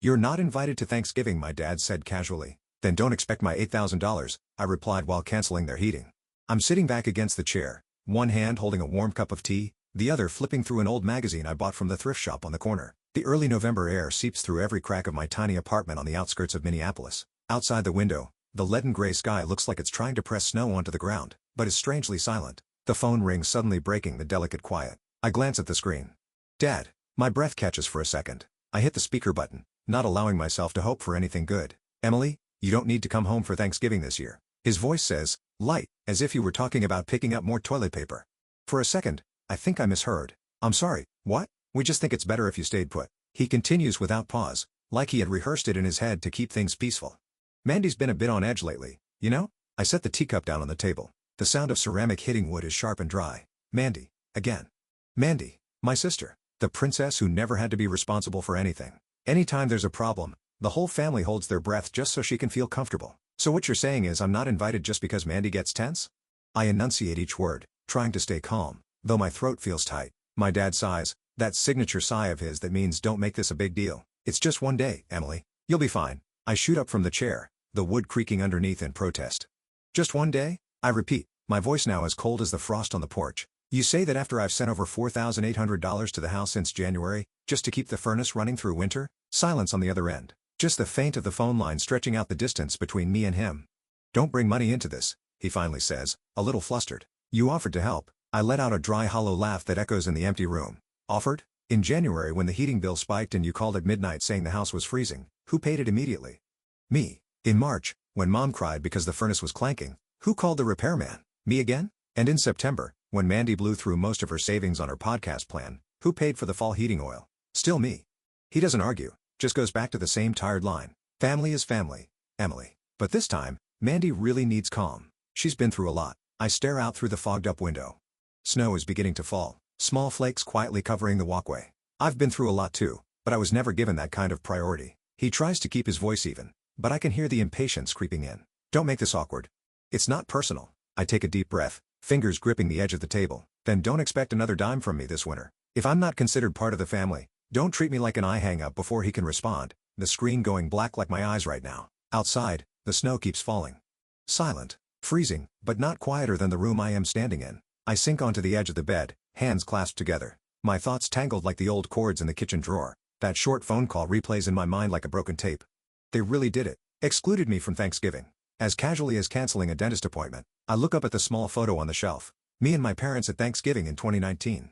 "You're not invited to Thanksgiving," my dad said casually. "Then don't expect my $8,000, I replied while canceling their heating. I'm sitting back against the chair, one hand holding a warm cup of tea, the other flipping through an old magazine I bought from the thrift shop on the corner. The early November air seeps through every crack of my tiny apartment on the outskirts of Minneapolis. Outside the window, the leaden gray sky looks like it's trying to press snow onto the ground, but is strangely silent. The phone rings, suddenly breaking the delicate quiet. I glance at the screen. "Dad." My breath catches for a second. I hit the speaker button, not allowing myself to hope for anything good. "Emily, you don't need to come home for Thanksgiving this year." His voice says, light, as if he were talking about picking up more toilet paper. For a second, I think I misheard. "I'm sorry, what?" "We just think it's better if you stayed put." He continues without pause, like he had rehearsed it in his head to keep things peaceful. "Mandy's been a bit on edge lately, you know?" I set the teacup down on the table. The sound of ceramic hitting wood is sharp and dry. "Mandy, again." "Mandy, my sister. The princess who never had to be responsible for anything. Anytime there's a problem, the whole family holds their breath just so she can feel comfortable. So what you're saying is I'm not invited just because Mandy gets tense?" I enunciate each word, trying to stay calm, though my throat feels tight. My dad sighs, that signature sigh of his that means don't make this a big deal. "It's just one day, Emily. You'll be fine." I shoot up from the chair, the wood creaking underneath in protest. "Just one day?" I repeat, my voice now as cold as the frost on the porch. "You say that after I've sent over $4,800 to the house since January, just to keep the furnace running through winter?" Silence on the other end. Just the faint of the phone line stretching out the distance between me and him. "Don't bring money into this," he finally says, a little flustered. "You offered to help." I let out a dry hollow laugh that echoes in the empty room. "Offered? In January when the heating bill spiked and you called at midnight saying the house was freezing, who paid it immediately?" "Me." "In March, when Mom cried because the furnace was clanking, who called the repairman?" "Me again?" "And in September, when Mandy blew through most of her savings on her podcast plan, who paid for the fall heating oil?" "Still me." He doesn't argue, just goes back to the same tired line. "Family is family, Emily." But this time, Mandy really needs calm. She's been through a lot. I stare out through the fogged-up window. Snow is beginning to fall, small flakes quietly covering the walkway. I've been through a lot too, but I was never given that kind of priority. He tries to keep his voice even, but I can hear the impatience creeping in. "Don't make this awkward. It's not personal." I take a deep breath, fingers gripping the edge of the table. "Then don't expect another dime from me this winter. If I'm not considered part of the family, don't treat me like an." I hang up before he can respond, the screen going black like my eyes right now. Outside, the snow keeps falling. Silent, freezing, but not quieter than the room I am standing in. I sink onto the edge of the bed, hands clasped together. My thoughts tangled like the old cords in the kitchen drawer. That short phone call replays in my mind like a broken tape. They really did it. Excluded me from Thanksgiving. As casually as canceling a dentist appointment. I look up at the small photo on the shelf. Me and my parents at Thanksgiving in 2019.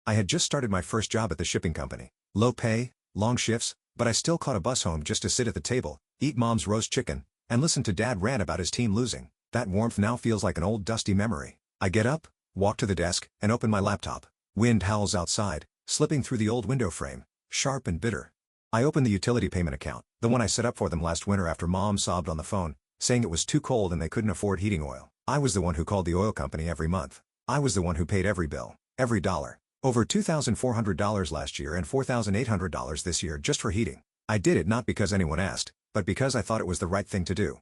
I had just started my first job at the shipping company. Low pay, long shifts, but I still caught a bus home just to sit at the table, eat Mom's roast chicken, and listen to Dad rant about his team losing. That warmth now feels like an old dusty memory. I get up, walk to the desk, and open my laptop. Wind howls outside, slipping through the old window frame, sharp and bitter. I open the utility payment account, the one I set up for them last winter after Mom sobbed on the phone, saying it was too cold and they couldn't afford heating oil. I was the one who called the oil company every month. I was the one who paid every bill, every dollar. Over $2,400 last year and $4,800 this year just for heating. I did it not because anyone asked, but because I thought it was the right thing to do.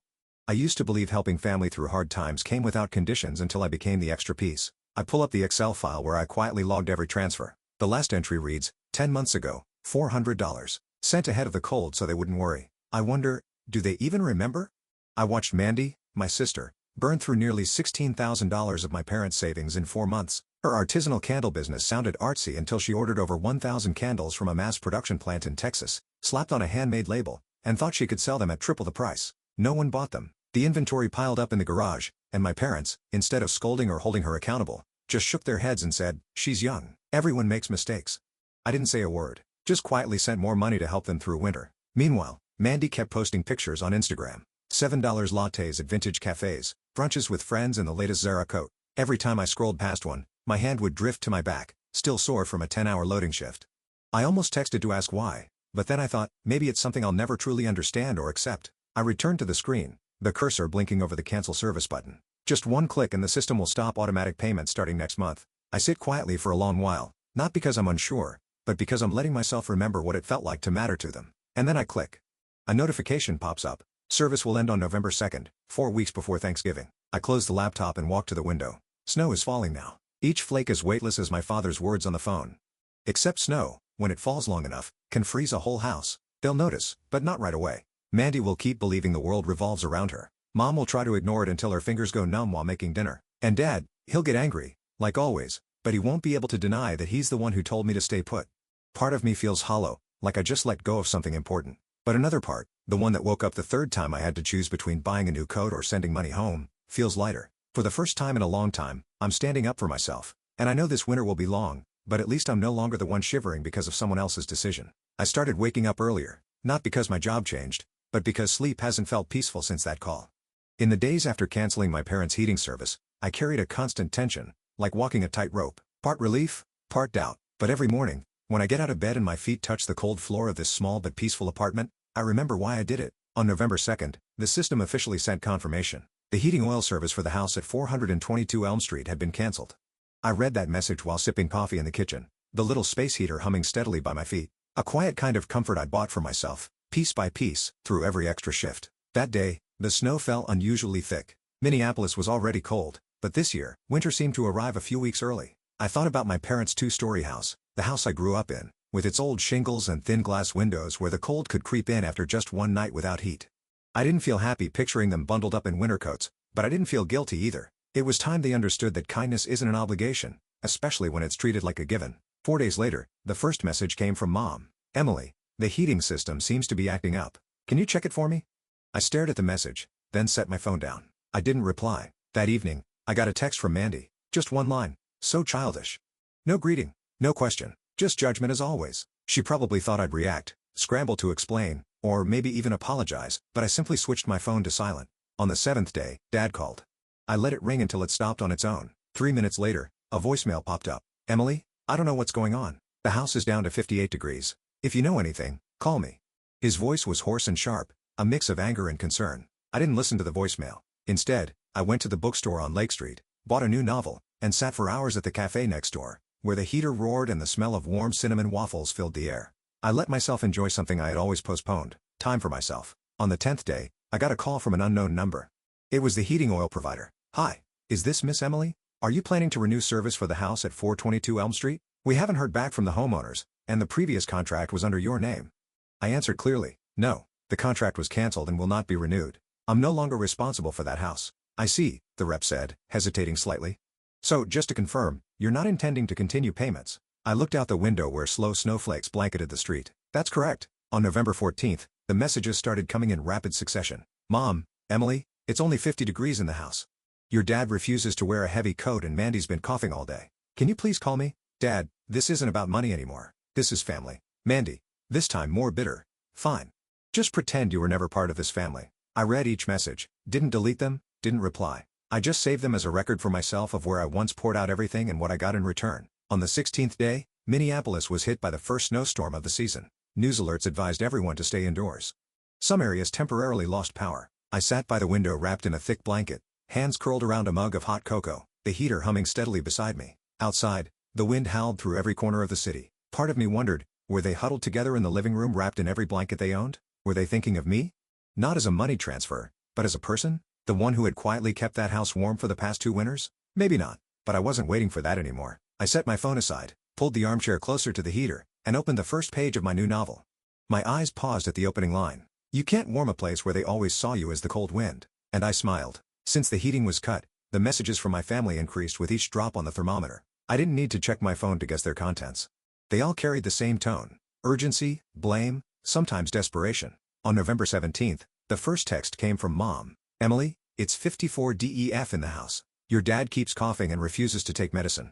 I used to believe helping family through hard times came without conditions until I became the extra piece. I pull up the Excel file where I quietly logged every transfer. The last entry reads, 10 months ago, $400. Sent ahead of the cold so they wouldn't worry. I wonder, do they even remember? I watched Mandy, my sister, burn through nearly $16,000 of my parents' savings in 4 months. Her artisanal candle business sounded artsy until she ordered over 1,000 candles from a mass production plant in Texas, slapped on a handmade label, and thought she could sell them at triple the price. No one bought them. The inventory piled up in the garage, and my parents, instead of scolding or holding her accountable, just shook their heads and said, "She's young. Everyone makes mistakes." I didn't say a word, just quietly sent more money to help them through winter. Meanwhile, Mandy kept posting pictures on Instagram. $7 lattes at vintage cafes, brunches with friends in the latest Zara coat. Every time I scrolled past one, my hand would drift to my back, still sore from a 10-hour loading shift. I almost texted to ask why, but then I thought, maybe it's something I'll never truly understand or accept. I returned to the screen, the cursor blinking over the cancel service button. Just one click and the system will stop automatic payments starting next month. I sit quietly for a long while, not because I'm unsure, but because I'm letting myself remember what it felt like to matter to them. And then I click. A notification pops up. Service will end on November 2nd, 4 weeks before Thanksgiving. I close the laptop and walk to the window. Snow is falling now. Each flake as weightless as my father's words on the phone. Except snow, when it falls long enough, can freeze a whole house. They'll notice, but not right away. Mandy will keep believing the world revolves around her. Mom will try to ignore it until her fingers go numb while making dinner. And Dad, he'll get angry, like always, but he won't be able to deny that he's the one who told me to stay put. Part of me feels hollow, like I just let go of something important. But another part, the one that woke up the third time I had to choose between buying a new coat or sending money home, feels lighter. For the first time in a long time, I'm standing up for myself. And I know this winter will be long, but at least I'm no longer the one shivering because of someone else's decision. I started waking up earlier, not because my job changed, but because sleep hasn't felt peaceful since that call. In the days after canceling my parents' heating service, I carried a constant tension, like walking a tightrope, part relief, part doubt. But every morning, when I get out of bed and my feet touch the cold floor of this small but peaceful apartment, I remember why I did it. On November 2nd, the system officially sent confirmation. The heating oil service for the house at 422 Elm Street had been canceled. I read that message while sipping coffee in the kitchen, the little space heater humming steadily by my feet. A quiet kind of comfort I bought for myself, piece by piece, through every extra shift. That day, the snow fell unusually thick. Minneapolis was already cold, but this year, winter seemed to arrive a few weeks early. I thought about my parents' two-story house, the house I grew up in, with its old shingles and thin glass windows where the cold could creep in after just one night without heat. I didn't feel happy picturing them bundled up in winter coats, but I didn't feel guilty either. It was time they understood that kindness isn't an obligation, especially when it's treated like a given. 4 days later, the first message came from Mom. Emily, the heating system seems to be acting up. Can you check it for me? I stared at the message, then set my phone down. I didn't reply. That evening, I got a text from Mandy. Just one line. So childish. No greeting, no question, just judgment as always. She probably thought I'd react, scramble to explain, or maybe even apologize, but I simply switched my phone to silent. On the 7th day, Dad called. I let it ring until it stopped on its own. 3 minutes later, a voicemail popped up. Emily, I don't know what's going on. The house is down to 58 degrees. If you know anything, call me. His voice was hoarse and sharp, a mix of anger and concern. I didn't listen to the voicemail. Instead, I went to the bookstore on Lake Street, bought a new novel, and sat for hours at the cafe next door, where the heater roared and the smell of warm cinnamon waffles filled the air. I let myself enjoy something I had always postponed, time for myself. On the 10th day, I got a call from an unknown number. It was the heating oil provider. Hi, is this Miss Emily? Are you planning to renew service for the house at 422 Elm Street? We haven't heard back from the homeowners, and the previous contract was under your name. I answered clearly, no, the contract was canceled and will not be renewed. I'm no longer responsible for that house. I see, the rep said, hesitating slightly. So, just to confirm, you're not intending to continue payments. I looked out the window where slow snowflakes blanketed the street. That's correct. On November 14th, the messages started coming in rapid succession. Mom, Emily, it's only 50 degrees in the house. Your dad refuses to wear a heavy coat and Mandy's been coughing all day. Can you please call me? Dad, this isn't about money anymore. This is family. Mandy, this time more bitter. Fine. Just pretend you were never part of this family. I read each message, didn't delete them, didn't reply. I just saved them as a record for myself of where I once poured out everything and what I got in return. On the 16th day, Minneapolis was hit by the first snowstorm of the season. News alerts advised everyone to stay indoors. Some areas temporarily lost power. I sat by the window wrapped in a thick blanket, hands curled around a mug of hot cocoa, the heater humming steadily beside me. Outside, the wind howled through every corner of the city. Part of me wondered, were they huddled together in the living room wrapped in every blanket they owned? Were they thinking of me? Not as a money transfer, but as a person? The one who had quietly kept that house warm for the past 2 winters? Maybe not, but I wasn't waiting for that anymore. I set my phone aside, pulled the armchair closer to the heater, and opened the first page of my new novel. My eyes paused at the opening line. You can't warm a place where they always saw you as the cold wind. And I smiled. Since the heating was cut, the messages from my family increased with each drop on the thermometer. I didn't need to check my phone to guess their contents. They all carried the same tone: urgency, blame, sometimes desperation. On November 17th, the first text came from Mom. Emily, it's 54 DEF in the house. Your dad keeps coughing and refuses to take medicine.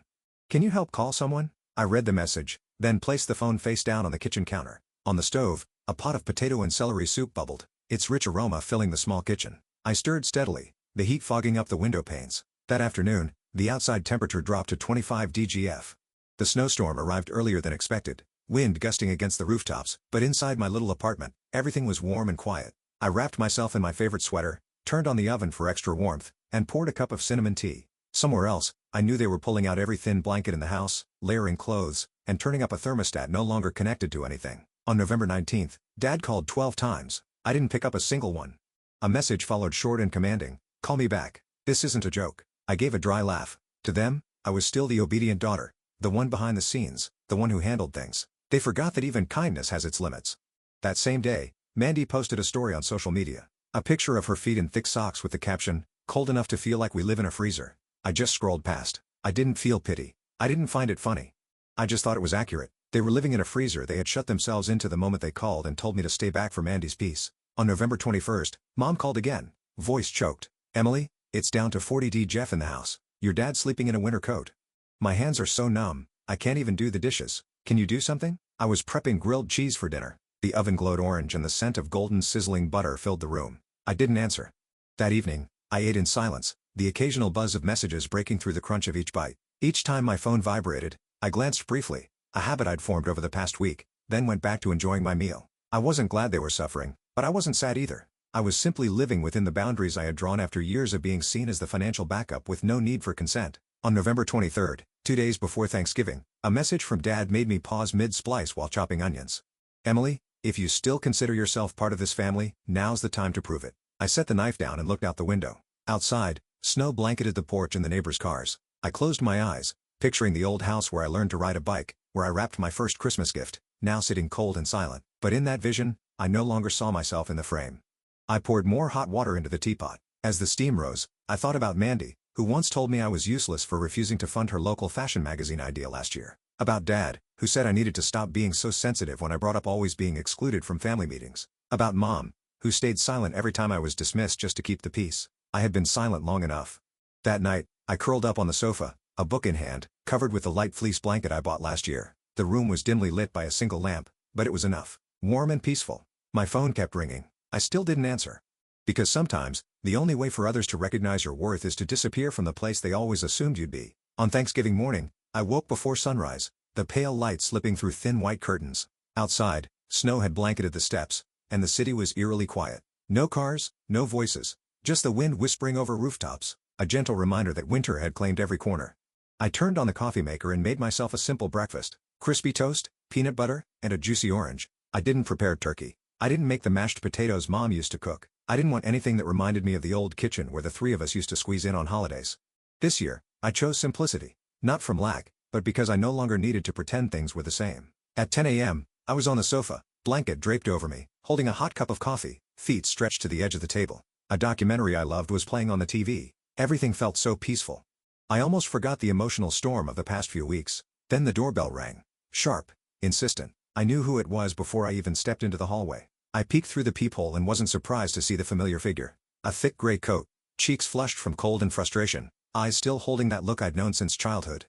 Can you help call someone? I read the message, then placed the phone face down on the kitchen counter. On the stove, a pot of potato and celery soup bubbled, its rich aroma filling the small kitchen. I stirred steadily, the heat fogging up the window panes. That afternoon, the outside temperature dropped to 25 DGF. The snowstorm arrived earlier than expected, wind gusting against the rooftops, but inside my little apartment, everything was warm and quiet. I wrapped myself in my favorite sweater, turned on the oven for extra warmth, and poured a cup of cinnamon tea. Somewhere else, I knew they were pulling out every thin blanket in the house, layering clothes, and turning up a thermostat no longer connected to anything. On November 19th, Dad called 12 times. I didn't pick up a single one. A message followed short and commanding, call me back. This isn't a joke. I gave a dry laugh. To them, I was still the obedient daughter, the one behind the scenes, the one who handled things. They forgot that even kindness has its limits. That same day, Mandy posted a story on social media. A picture of her feet in thick socks with the caption, "Cold enough to feel like we live in a freezer." I just scrolled past. I didn't feel pity. I didn't find it funny. I just thought it was accurate. They were living in a freezer they had shut themselves into the moment they called and told me to stay back for Mandy's piece. On November 21st, Mom called again. Voice choked. "Emily, it's down to 40°. Jeff in the house. Your dad's sleeping in a winter coat. My hands are so numb, I can't even do the dishes. Can you do something?" I was prepping grilled cheese for dinner. The oven glowed orange and the scent of golden sizzling butter filled the room. I didn't answer. That evening, I ate in silence, the occasional buzz of messages breaking through the crunch of each bite. Each time my phone vibrated, I glanced briefly, a habit I'd formed over the past week, then went back to enjoying my meal. I wasn't glad they were suffering, but I wasn't sad either. I was simply living within the boundaries I had drawn after years of being seen as the financial backup with no need for consent. On November 23rd, 2 days before Thanksgiving, a message from Dad made me pause mid-splice while chopping onions. "Emily, if you still consider yourself part of this family, now's the time to prove it." I set the knife down and looked out the window. Outside, snow blanketed the porch and the neighbors' cars. I closed my eyes, picturing the old house where I learned to ride a bike, where I wrapped my first Christmas gift, now sitting cold and silent. But in that vision, I no longer saw myself in the frame. I poured more hot water into the teapot. As the steam rose, I thought about Mandy, who once told me I was useless for refusing to fund her local fashion magazine idea last year. About Dad, who said I needed to stop being so sensitive when I brought up always being excluded from family meetings. About Mom, who stayed silent every time I was dismissed just to keep the peace. I had been silent long enough. That night, I curled up on the sofa, a book in hand, covered with the light fleece blanket I bought last year. The room was dimly lit by a single lamp, but it was enough. Warm and peaceful. My phone kept ringing. I still didn't answer. Because sometimes, the only way for others to recognize your worth is to disappear from the place they always assumed you'd be. On Thanksgiving morning, I woke before sunrise, the pale light slipping through thin white curtains. Outside, snow had blanketed the steps, and the city was eerily quiet. No cars, no voices, just the wind whispering over rooftops, a gentle reminder that winter had claimed every corner. I turned on the coffee maker and made myself a simple breakfast: crispy toast, peanut butter, and a juicy orange. I didn't prepare turkey. I didn't make the mashed potatoes Mom used to cook. I didn't want anything that reminded me of the old kitchen where the three of us used to squeeze in on holidays. This year, I chose simplicity, not from lack, but because I no longer needed to pretend things were the same. At 10 a.m., I was on the sofa, blanket draped over me, holding a hot cup of coffee, feet stretched to the edge of the table. A documentary I loved was playing on the TV. Everything felt so peaceful. I almost forgot the emotional storm of the past few weeks. Then the doorbell rang. Sharp, insistent. I knew who it was before I even stepped into the hallway. I peeked through the peephole and wasn't surprised to see the familiar figure. A thick gray coat, cheeks flushed from cold and frustration, eyes still holding that look I'd known since childhood.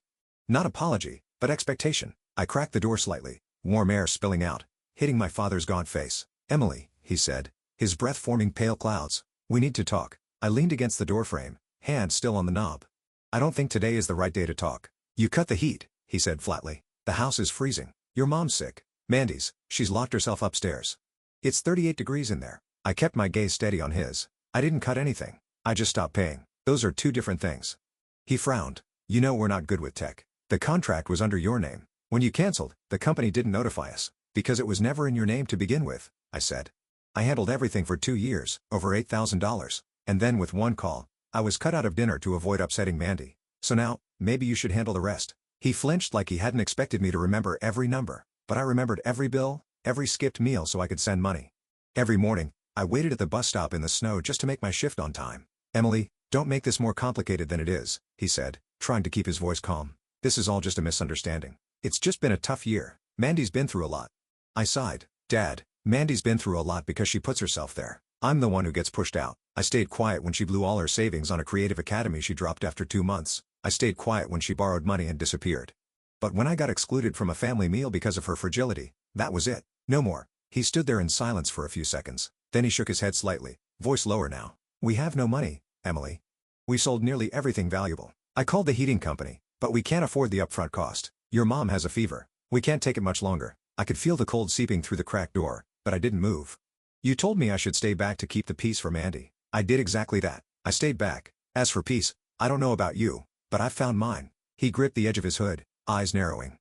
Not apology, but expectation. I cracked the door slightly, warm air spilling out, hitting my father's gaunt face. "Emily," he said, his breath forming pale clouds. "We need to talk." I leaned against the doorframe, hand still on the knob. "I don't think today is the right day to talk." "You cut the heat," he said flatly. "The house is freezing. Your mom's sick. Mandy's, she's locked herself upstairs. It's 38 degrees in there." I kept my gaze steady on his. "I didn't cut anything. I just stopped paying. Those are two different things." He frowned. "You know we're not good with tech. The contract was under your name. When you canceled, the company didn't notify us, because it was never in your name to begin with," I said. "I handled everything for 2 years, over $8,000, and then with one call, I was cut out of dinner to avoid upsetting Mandy. So now, maybe you should handle the rest." He flinched like he hadn't expected me to remember every number, but I remembered every bill, every skipped meal so I could send money. Every morning, I waited at the bus stop in the snow just to make my shift on time. "Emily, don't make this more complicated than it is," he said, trying to keep his voice calm. "This is all just a misunderstanding. It's just been a tough year. Mandy's been through a lot." I sighed. "Dad, Mandy's been through a lot because she puts herself there. I'm the one who gets pushed out. I stayed quiet when she blew all her savings on a creative academy she dropped after 2 months. I stayed quiet when she borrowed money and disappeared. But when I got excluded from a family meal because of her fragility, that was it. No more." He stood there in silence for a few seconds. Then he shook his head slightly, voice lower now. "We have no money, Emily. We sold nearly everything valuable. I called the heating company, but we can't afford the upfront cost. Your mom has a fever. We can't take it much longer." I could feel the cold seeping through the cracked door, but I didn't move. "You told me I should stay back to keep the peace for Mandy. I did exactly that. I stayed back. As for peace, I don't know about you, but I've found mine." He gripped the edge of his hood, eyes narrowing.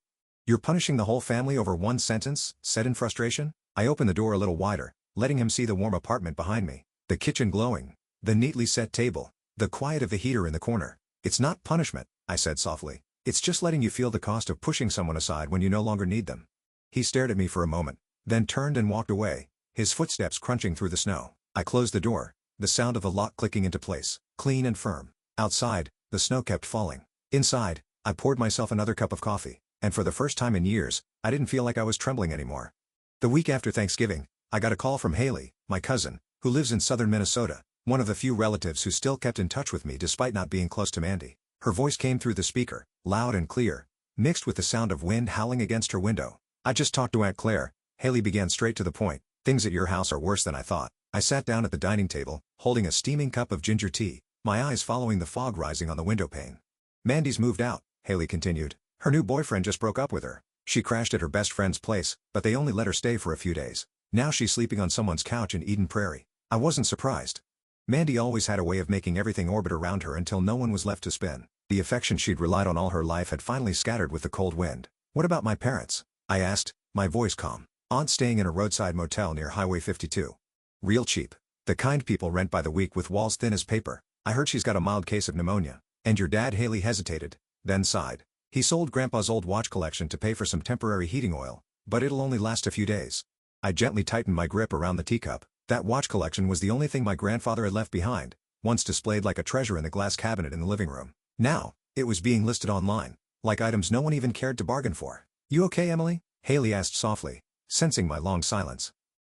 "You're punishing the whole family over one sentence?" said in frustration. I opened the door a little wider, letting him see the warm apartment behind me, the kitchen glowing, the neatly set table, the quiet of the heater in the corner. "It's not punishment," I said softly. "It's just letting you feel the cost of pushing someone aside when you no longer need them." He stared at me for a moment, then turned and walked away, his footsteps crunching through the snow. I closed the door, the sound of the lock clicking into place, clean and firm. Outside, the snow kept falling. Inside, I poured myself another cup of coffee, and for the first time in years, I didn't feel like I was trembling anymore. The week after Thanksgiving, I got a call from Haley, my cousin, who lives in southern Minnesota, one of the few relatives who still kept in touch with me despite not being close to Mandy. Her voice came through the speaker, loud and clear, mixed with the sound of wind howling against her window. "I just talked to Aunt Claire," Haley began straight to the point. "Things at your house are worse than I thought." I sat down at the dining table, holding a steaming cup of ginger tea, my eyes following the fog rising on the window pane. "Mandy's moved out," Haley continued. "Her new boyfriend just broke up with her. She crashed at her best friend's place, but they only let her stay for a few days. Now she's sleeping on someone's couch in Eden Prairie." I wasn't surprised. Mandy always had a way of making everything orbit around her until no one was left to spin. The affection she'd relied on all her life had finally scattered with the cold wind. "What about my parents?" I asked, my voice calm. "Aunt's staying in a roadside motel near Highway 52. Real cheap. The kind people rent by the week with walls thin as paper. I heard she's got a mild case of pneumonia." "And your dad?" Haley hesitated, then sighed. "He sold Grandpa's old watch collection to pay for some temporary heating oil, but it'll only last a few days." I gently tightened my grip around the teacup. That watch collection was the only thing my grandfather had left behind, once displayed like a treasure in the glass cabinet in the living room. Now, it was being listed online, like items no one even cared to bargain for. "You okay, Emily?" Haley asked softly, sensing my long silence.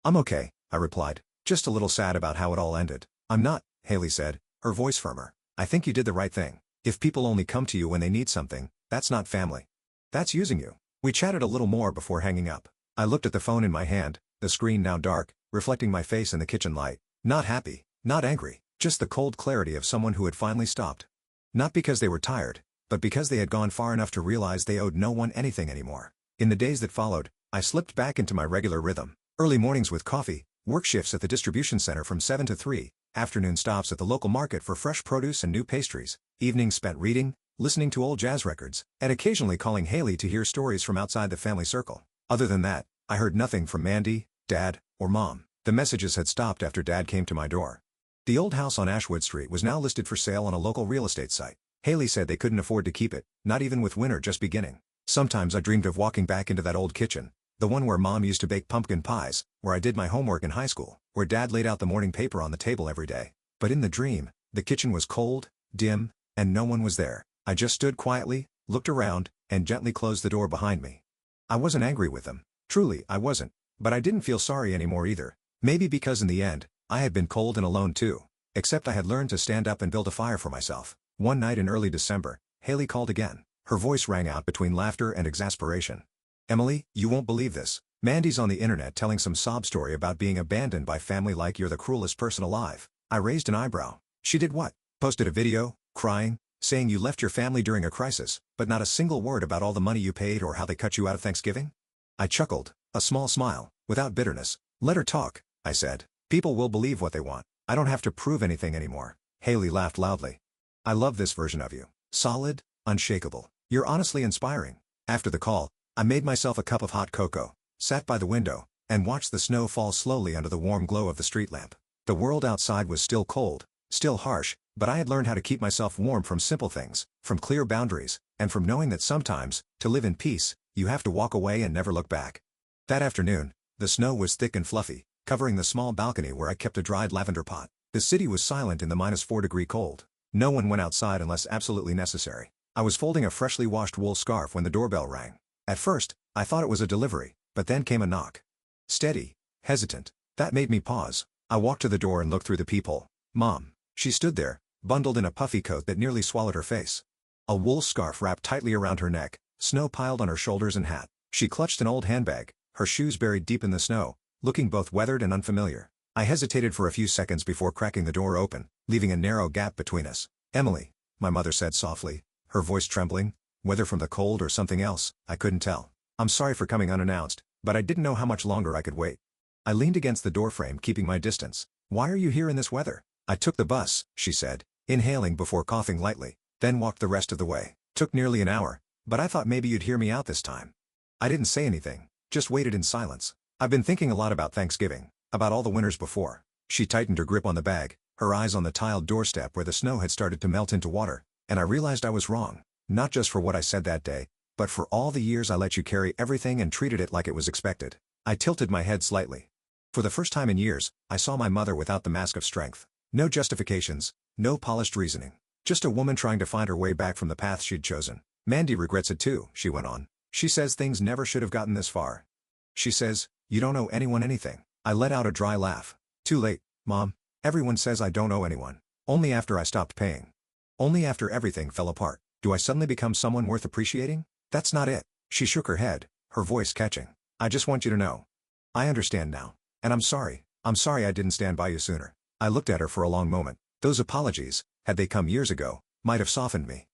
"I'm okay," I replied, "just a little sad about how it all ended." "I'm not," Haley said, her voice firmer. "I think you did the right thing. If people only come to you when they need something, that's not family. That's using you." We chatted a little more before hanging up. I looked at the phone in my hand, the screen now dark, reflecting my face in the kitchen light. Not happy, not angry, just the cold clarity of someone who had finally stopped. Not because they were tired, but because they had gone far enough to realize they owed no one anything anymore. In the days that followed, I slipped back into my regular rhythm. Early mornings with coffee, work shifts at the distribution center from 7 to 3, afternoon stops at the local market for fresh produce and new pastries, evenings spent reading, listening to old jazz records, and occasionally calling Haley to hear stories from outside the family circle. Other than that, I heard nothing from Mandy, Dad, or Mom. The messages had stopped after Dad came to my door. The old house on Ashwood Street was now listed for sale on a local real estate site. Haley said they couldn't afford to keep it, not even with winter just beginning. Sometimes I dreamed of walking back into that old kitchen, the one where Mom used to bake pumpkin pies, where I did my homework in high school, where Dad laid out the morning paper on the table every day. But in the dream, the kitchen was cold, dim, and no one was there. I just stood quietly, looked around, and gently closed the door behind me. I wasn't angry with them. Truly, I wasn't. But I didn't feel sorry anymore either. Maybe because in the end, I had been cold and alone too. Except I had learned to stand up and build a fire for myself. One night in early December, Haley called again. Her voice rang out between laughter and exasperation. "Emily, you won't believe this. Mandy's on the internet telling some sob story about being abandoned by family like you're the cruelest person alive." I raised an eyebrow. "She did what?" "Posted a video, crying, saying you left your family during a crisis, but not a single word about all the money you paid or how they cut you out of Thanksgiving?" I chuckled, a small smile, without bitterness. "Let her talk," I said. "People will believe what they want. I don't have to prove anything anymore." Haley laughed loudly. "I love this version of you. Solid, unshakable. You're honestly inspiring." After the call, I made myself a cup of hot cocoa, sat by the window, and watched the snow fall slowly under the warm glow of the street lamp. The world outside was still cold, still harsh, but I had learned how to keep myself warm from simple things, from clear boundaries, and from knowing that sometimes, to live in peace, you have to walk away and never look back. That afternoon, the snow was thick and fluffy, covering the small balcony where I kept a dried lavender pot. The city was silent in the -4-degree cold. No one went outside unless absolutely necessary. I was folding a freshly washed wool scarf when the doorbell rang. At first, I thought it was a delivery, but then came a knock. Steady, hesitant. That made me pause. I walked to the door and looked through the peephole. Mom. She stood there, bundled in a puffy coat that nearly swallowed her face. A wool scarf wrapped tightly around her neck, snow piled on her shoulders and hat. She clutched an old handbag, her shoes buried deep in the snow, looking both weathered and unfamiliar. I hesitated for a few seconds before cracking the door open, leaving a narrow gap between us. "Emily," my mother said softly, her voice trembling, whether from the cold or something else, I couldn't tell. "I'm sorry for coming unannounced, but I didn't know how much longer I could wait." I leaned against the doorframe, keeping my distance. "Why are you here in this weather?" "I took the bus," she said, inhaling before coughing lightly, then walked the rest of the way. "Took nearly an hour, but I thought maybe you'd hear me out this time." I didn't say anything, just waited in silence. "I've been thinking a lot about Thanksgiving, about all the winters before." She tightened her grip on the bag, her eyes on the tiled doorstep where the snow had started to melt into water, and I realized I was wrong, not just for what I said that day, but for all the years I let you carry everything and treated it like it was expected. I tilted my head slightly. For the first time in years, I saw my mother without the mask of strength. No justifications, no polished reasoning. Just a woman trying to find her way back from the path she'd chosen. Mandy regrets it too, she went on. She says things never should have gotten this far. She says, you don't owe anyone anything. I let out a dry laugh. Too late, Mom. Everyone says I don't owe anyone. Only after I stopped paying. Only after everything fell apart. Do I suddenly become someone worth appreciating? That's not it. She shook her head, her voice catching. I just want you to know. I understand now. And I'm sorry. I'm sorry I didn't stand by you sooner. I looked at her for a long moment. Those apologies, had they come years ago, might have softened me.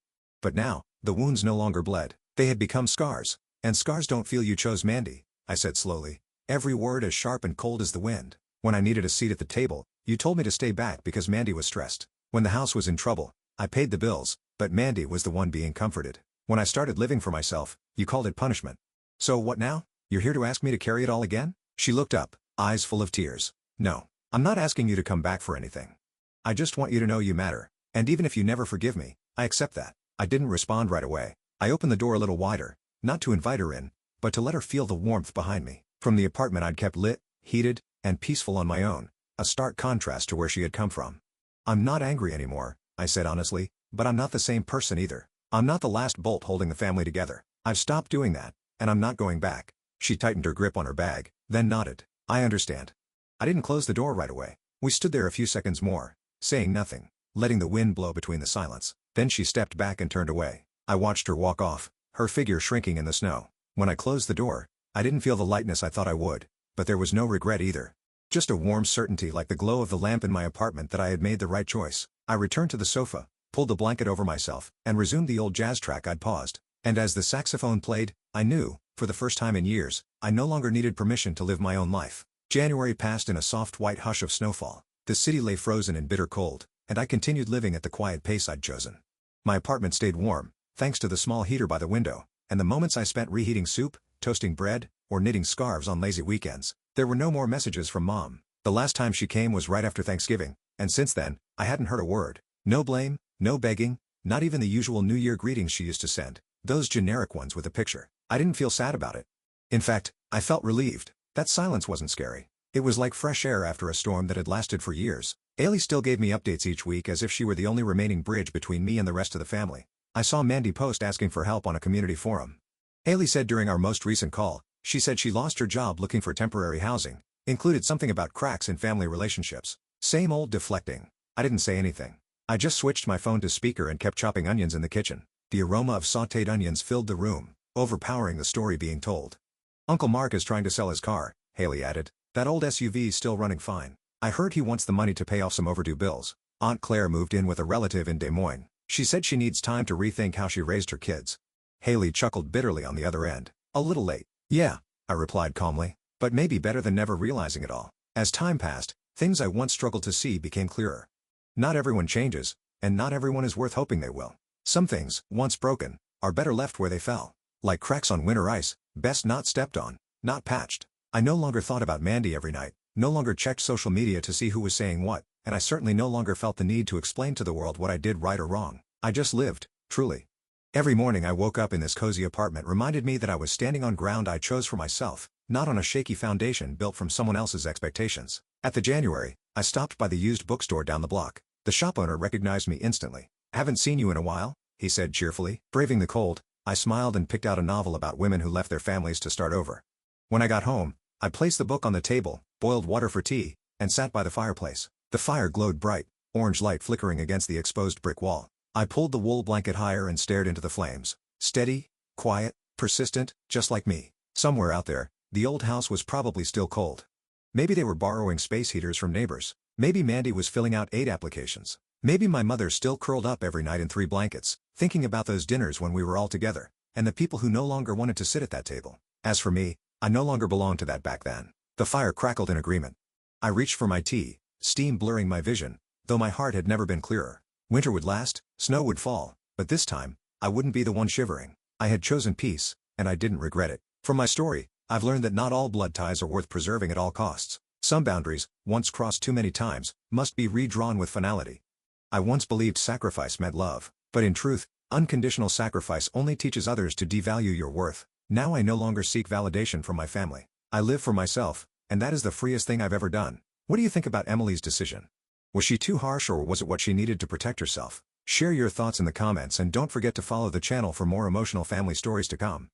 But now, the wounds no longer bled. They had become scars. And scars don't feel. You chose Mandy, I said slowly. Every word as sharp and cold as the wind. When I needed a seat at the table, you told me to stay back because Mandy was stressed. When the house was in trouble, I paid the bills, but Mandy was the one being comforted. When I started living for myself, you called it punishment. So what now? You're here to ask me to carry it all again? She looked up, eyes full of tears. No, I'm not asking you to come back for anything. I just want you to know you matter, and even if you never forgive me, I accept that. I didn't respond right away. I opened the door a little wider, not to invite her in, but to let her feel the warmth behind me. From the apartment I'd kept lit, heated, and peaceful on my own, a stark contrast to where she had come from. I'm not angry anymore, I said honestly, but I'm not the same person either. I'm not the last bolt holding the family together. I've stopped doing that, and I'm not going back. She tightened her grip on her bag, then nodded. I understand. I didn't close the door right away. We stood there a few seconds more, saying nothing, letting the wind blow between the silence. Then she stepped back and turned away. I watched her walk off, her figure shrinking in the snow. When I closed the door, I didn't feel the lightness I thought I would, but there was no regret either. Just a warm certainty like the glow of the lamp in my apartment that I had made the right choice. I returned to the sofa, pulled the blanket over myself, and resumed the old jazz track I'd paused. And as the saxophone played, I knew, for the first time in years, I no longer needed permission to live my own life. January passed in a soft white hush of snowfall. The city lay frozen in bitter cold, and I continued living at the quiet pace I'd chosen. My apartment stayed warm, thanks to the small heater by the window, and the moments I spent reheating soup, toasting bread, or knitting scarves on lazy weekends. There were no more messages from Mom. The last time she came was right after Thanksgiving, and since then, I hadn't heard a word. No blame, no begging, not even the usual New Year greetings she used to send. Those generic ones with a picture. I didn't feel sad about it. In fact, I felt relieved. That silence wasn't scary. It was like fresh air after a storm that had lasted for years. Ailey still gave me updates each week as if she were the only remaining bridge between me and the rest of the family. I saw Mandy post asking for help on a community forum. Ailey said during our most recent call, she said she lost her job looking for temporary housing. Included something about cracks in family relationships. Same old deflecting. I didn't say anything. I just switched my phone to speaker and kept chopping onions in the kitchen. The aroma of sautéed onions filled the room, overpowering the story being told. Uncle Mark is trying to sell his car, Haley added. That old SUV's still running fine. I heard he wants the money to pay off some overdue bills. Aunt Claire moved in with a relative in Des Moines. She said she needs time to rethink how she raised her kids. Haley chuckled bitterly on the other end. A little late. Yeah, I replied calmly, but maybe better than never realizing it all. As time passed, things I once struggled to see became clearer. Not everyone changes, and not everyone is worth hoping they will. Some things, once broken, are better left where they fell. Like cracks on winter ice, best not stepped on, not patched. I no longer thought about Mandy every night, no longer checked social media to see who was saying what, and I certainly no longer felt the need to explain to the world what I did right or wrong. I just lived, truly. Every morning I woke up in this cozy apartment reminded me that I was standing on ground I chose for myself, not on a shaky foundation built from someone else's expectations. At the January, I stopped by the used bookstore down the block. The shop owner recognized me instantly. Haven't seen you in a while, he said cheerfully. Braving the cold, I smiled and picked out a novel about women who left their families to start over. When I got home, I placed the book on the table, boiled water for tea, and sat by the fireplace. The fire glowed bright, orange light flickering against the exposed brick wall. I pulled the wool blanket higher and stared into the flames. Steady, quiet, persistent, just like me. Somewhere out there, the old house was probably still cold. Maybe they were borrowing space heaters from neighbors. Maybe Mandy was filling out aid applications. Maybe my mother still curled up every night in 3 blankets, thinking about those dinners when we were all together, and the people who no longer wanted to sit at that table. As for me, I no longer belonged to that back then. The fire crackled in agreement. I reached for my tea, steam blurring my vision, though my heart had never been clearer. Winter would last, snow would fall, but this time, I wouldn't be the one shivering. I had chosen peace, and I didn't regret it. From my story, I've learned that not all blood ties are worth preserving at all costs. Some boundaries, once crossed too many times, must be redrawn with finality. I once believed sacrifice meant love, but in truth, unconditional sacrifice only teaches others to devalue your worth. Now I no longer seek validation from my family. I live for myself, and that is the freest thing I've ever done. What do you think about Emily's decision? Was she too harsh or was it what she needed to protect herself? Share your thoughts in the comments and don't forget to follow the channel for more emotional family stories to come.